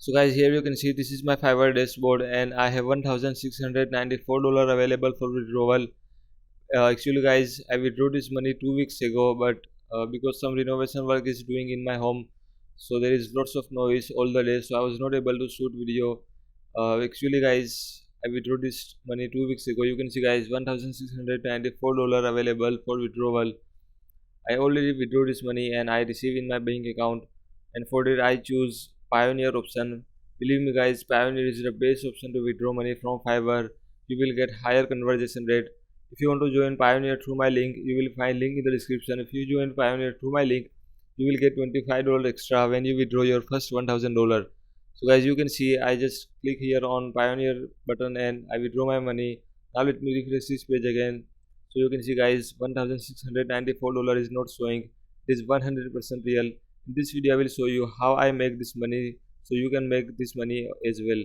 So guys, here you can see this is my Fiverr dashboard and I have $1,694 available for withdrawal. Actually guys, I withdrew this money 2 weeks ago, but because some renovation work is doing in my home, so there is lots of noise all the day, so I was not able to shoot video. Actually guys, I withdrew this money 2 weeks ago. You can see guys, $1,694 available for withdrawal. I already withdrew this money and I receive in my bank account, and for that I choose Pioneer option. Believe me guys, Pioneer is the best option to withdraw money from Fiverr. You will get higher conversion rate. If you want to join Pioneer through my link, you will find link in the description. If you join Pioneer through my link, you will get $25 extra when you withdraw your first $1,000. So guys, you can see I just click here on Pioneer button and I withdraw my money. Now let me refresh this page again. So you can see guys, $1,694 is not showing. It is 100% real. In this video I will show you how I make this money, so you can make this money as well.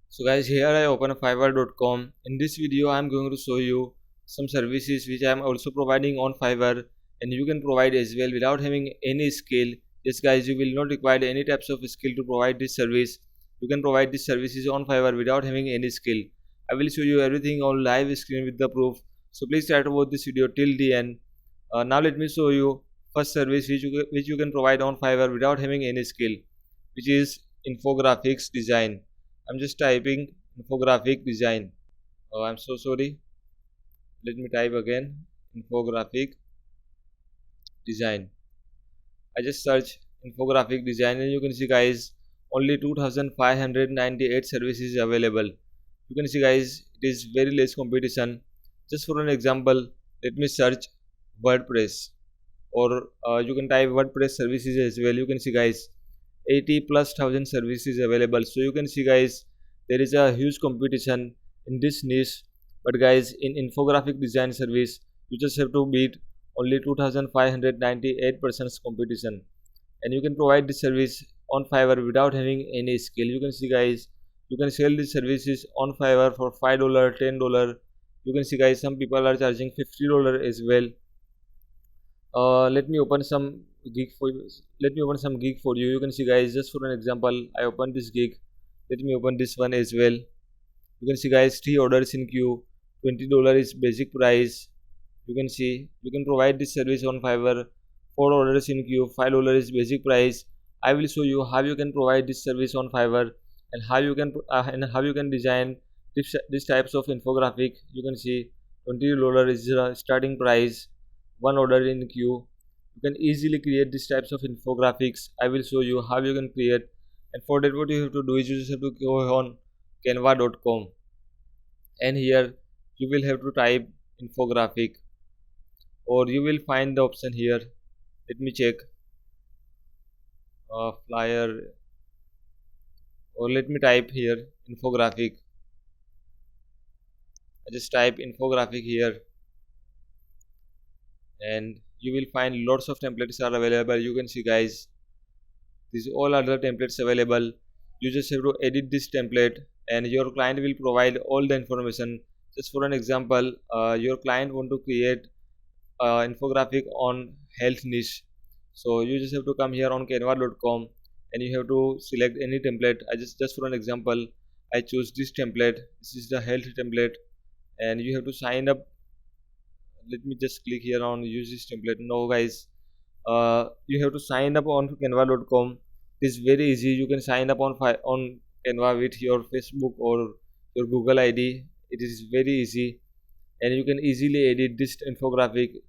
So guys, here I open fiverr.com. In this video I am going to show you some services which I am also providing on Fiverr, and you can provide as well without having any skill. Yes guys, you will not require any types of skill to provide this service. You can provide these services on Fiverr without having any skill. I will show you everything on live screen with the proof. So please try to watch this video till the end. Now let me show you first service which you can provide on Fiverr without having any skill, which is infographics design. I'm just typing infographic design. Oh, I'm so sorry. Let me type again infographic design. I just search infographic design and you can see guys, only 2598 services available. You can see guys, it is very less competition. Just for an example, let me search WordPress, or you can type WordPress services as well. You can see guys, 80 plus thousand services available. So you can see guys, there is a huge competition in this niche. But guys, in infographic design service, you just have to beat only 2598% competition, and you can provide this service on Fiverr without having any skill. You can see guys, you can sell these services on Fiverr for $5, $10. You can see guys, some people are charging $50 as well. Let me open some gig for you. Let me open some gig for you. You can see guys, just for an example, I open this gig. Let me open this one as well. You can see guys, 3 orders in queue, $20 is basic price. You can see you can provide this service on Fiverr. 4 orders in queue, $5 is basic price. I will show you how you can provide this service on Fiverr, and how you can design this types of infographic. You can see $20 is the starting price. 1 order in queue. You can easily create these types of infographics. I will show you how you can create, and for that what you have to do is you just have to go on canva.com, and here you will have to type infographic, or you will find the option here. Let me check flyer, or let me type here infographic. I just type infographic here, and you will find lots of templates are available. You can see guys, these all other templates available. You just have to edit this template and your client will provide all the information. Just for an example, your client want to create infographic on health niche, so you just have to come here on canva.com and you have to select any template. I just for an example, I choose this template. This is the health template, and you have to sign up. Let me just click here on use this template. No guys, you have to sign up on canva.com. It's very easy. You can sign up on Canva with your Facebook or your Google ID. It is very easy, and you can easily edit this infographic.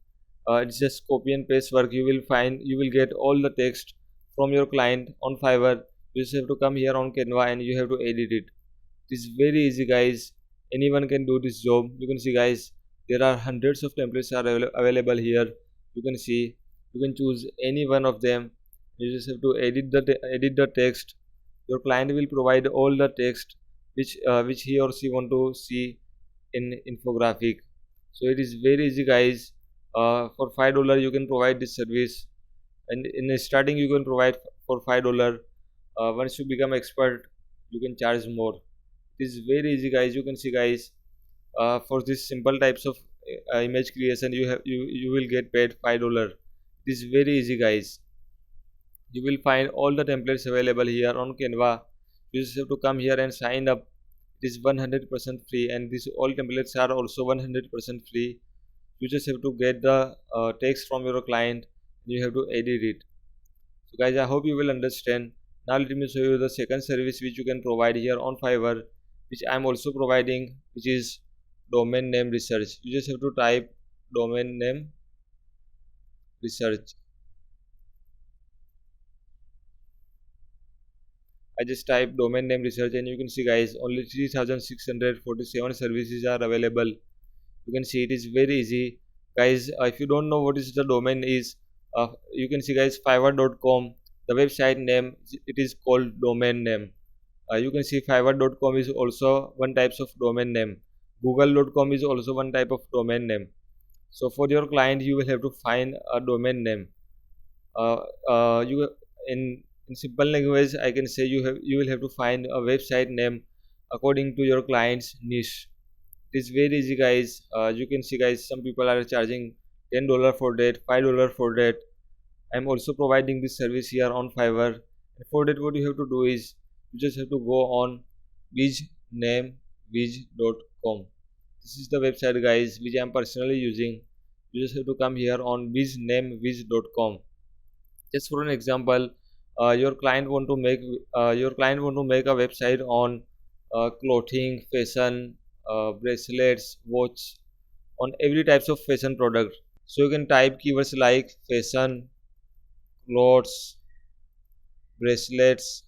It's just copy and paste work. You will get all the text from your client on Fiverr. You just have to come here on Canva and you have to edit it. It's very easy guys. Anyone can do this job. You can see guys, there are hundreds of templates are available here. You can see you can choose any one of them. You just have to edit the text. Your client will provide all the text which he or she want to see in infographic. So it is very easy guys. For $5 you can provide this service, and in the starting you can provide for $5. Once you become expert, you can charge more. It is very easy guys. You can see guys, for this simple types of image creation, you will get paid $5. It is very easy guys. You will find all the templates available here on Canva. You just have to come here and sign up. It is 100% free, and these all templates are also 100% free. You just have to get the text from your client, and you have to edit it. So guys, I hope you will understand. Now let me show you the second service which you can provide here on Fiverr, which I am also providing, which is domain name research. You just have to type domain name research. I just type domain name research, and you can see guys, only 3647 services are available. You can see it is very easy guys. If you don't know what is the domain is, you can see guys, fiverr.com, the website name, it is called domain name. You can see fiverr.com is also one types of domain name. Google.com is also one type of domain name. So for your client, you will have to find a domain name. You in simple language, I can say you will have to find a website name according to your client's niche. It is very easy guys. You can see guys, some people are charging $10 for that, $5 for that. I'm also providing this service here on Fiverr. And for that, what you have to do is you just have to go on biznameviz.com. This is the website guys which I am personally using. You just have to come here on biznameviz.com. Just for an example, your client want to make a website on clothing, fashion, bracelets, watch, on every types of fashion product. So you can type keywords like fashion, clothes, bracelets.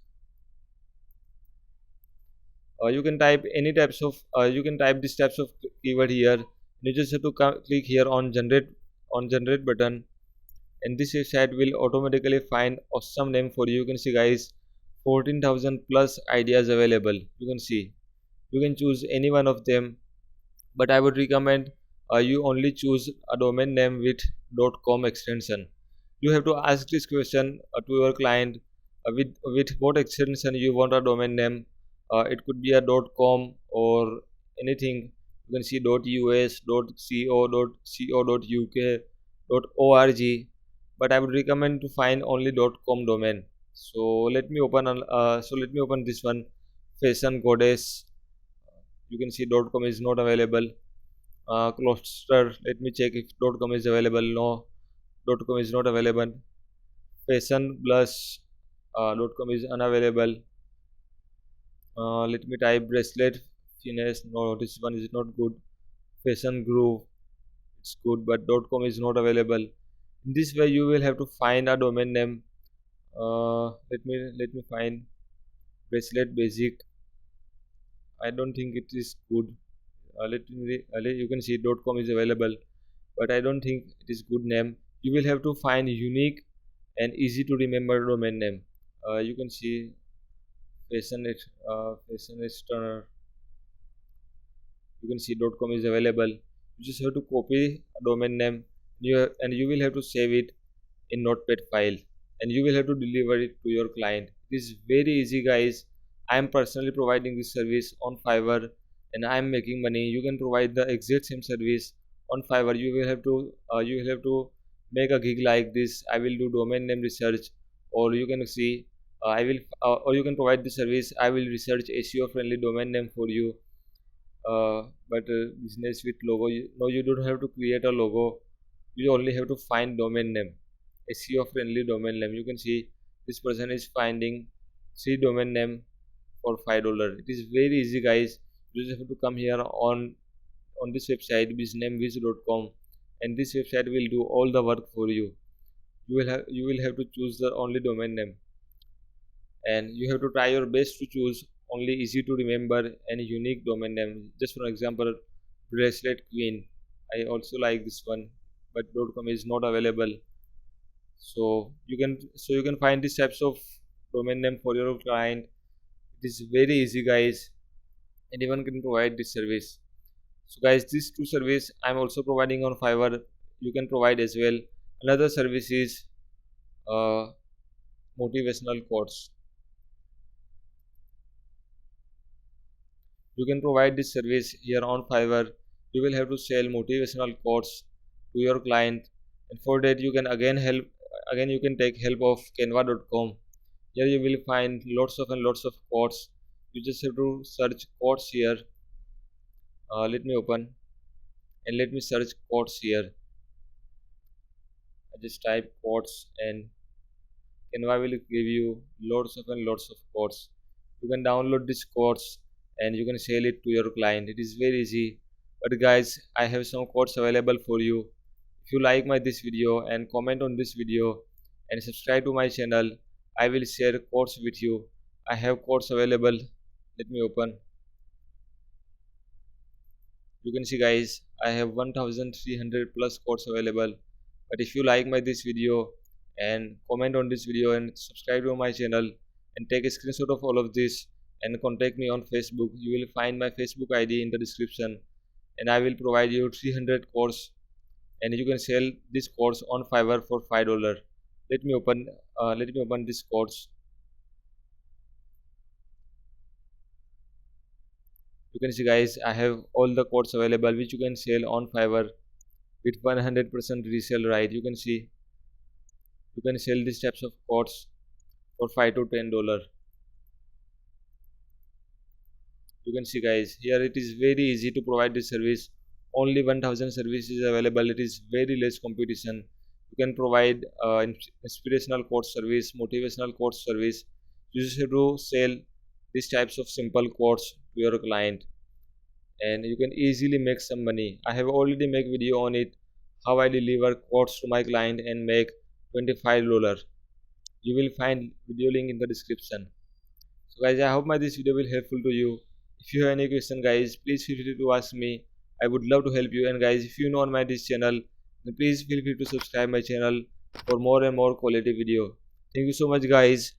You can type any types of you can type these types of keyword here. You just have to click here on generate button, and this website will automatically find awesome name for you. You can see guys, 14,000 plus ideas available. You can see you can choose any one of them, but I would recommend you only choose a domain name with .com extension. You have to ask this question to your client, with what extension you want a domain name. It could be a .com or anything. You can see .us, .co, .uk, .org, but I would recommend to find only .com domain. So let me open this one, fashion goddess. You can see .com is not available. Cluster, let me check if .com is available. No, .com is not available. Fashion plus .com is unavailable. Let me type bracelet finesse. No, this one is not good. Fashion groove, it's good, but .com is not available. In this way you will have to find a domain name. Let me find bracelet basic. I don't think it is good. You can see .com is available, but I don't think it is good name. You will have to find unique and easy to remember domain name. You can see fashion external. You can see .com is available. You just have to copy a domain name, and you will have to save it in notepad file, and you will have to deliver it to your client. It is very easy guys. I am personally providing this service on Fiverr, and I am making money. You can provide the exact same service on Fiverr. You will have to make a gig like this. I will do domain name research, or you can see or you can provide the service. I will research SEO friendly domain name for you. But business with logo, no, you don't have to create a logo. You only have to find domain name, SEO friendly domain name. You can see this person is finding 3 domain name for $5. It is very easy guys. You just have to come here on this website biznameviz.com, and this website will do all the work for you. You will have to choose the only domain name, and you have to try your best to choose only easy to remember and unique domain name. Just for example, bracelet queen, I also like this one, but .com is not available. So you can find these types of domain name for your client. It is very easy guys. Anyone can provide this service. So guys, these two service I'm also providing on Fiverr. You can provide as well. Another service is uh, motivational quotes. You can provide this service here on Fiverr. You will have to sell motivational quotes to your client, and for that you can again you can take help of canva.com. Here you will find lots of quotes. You just have to search quotes here. Let me open and let me search quotes here. I just type quotes and Canva will give you lots of quotes. You can download these quotes and you can sell it to your client. It is very easy. But guys, I have some quotes available for you. If you like my this video and comment on this video and subscribe to my channel, I will share quotes with you. I have quotes available. Let me open. You can see guys, I have 1300 plus quotes available. But if you like my this video and comment on this video and subscribe to my channel and take a screenshot of all of this and contact me on Facebook, you will find my Facebook ID in the description, and I will provide you 300 quotes and you can sell this course on Fiverr for $5. Let me open this course. You can see guys, I have all the codes available which you can sell on Fiverr with 100% resale right. You can see you can sell these types of codes for $5 to $10. You can see guys, here it is very easy to provide this service. Only 1000 services available. It is very less competition. You can provide inspirational quote service, motivational quote service. You just have to sell these types of simple quotes to your client and you can easily make some money. I have already made video on it, how I deliver quotes to my client and make $25. You will find video link in the description. So guys, I hope this video will helpful to you. If you have any question guys, please feel free to ask me. I would love to help you. And guys, if you know on my this channel, then please feel free to subscribe my channel for more and more quality video. Thank you so much guys.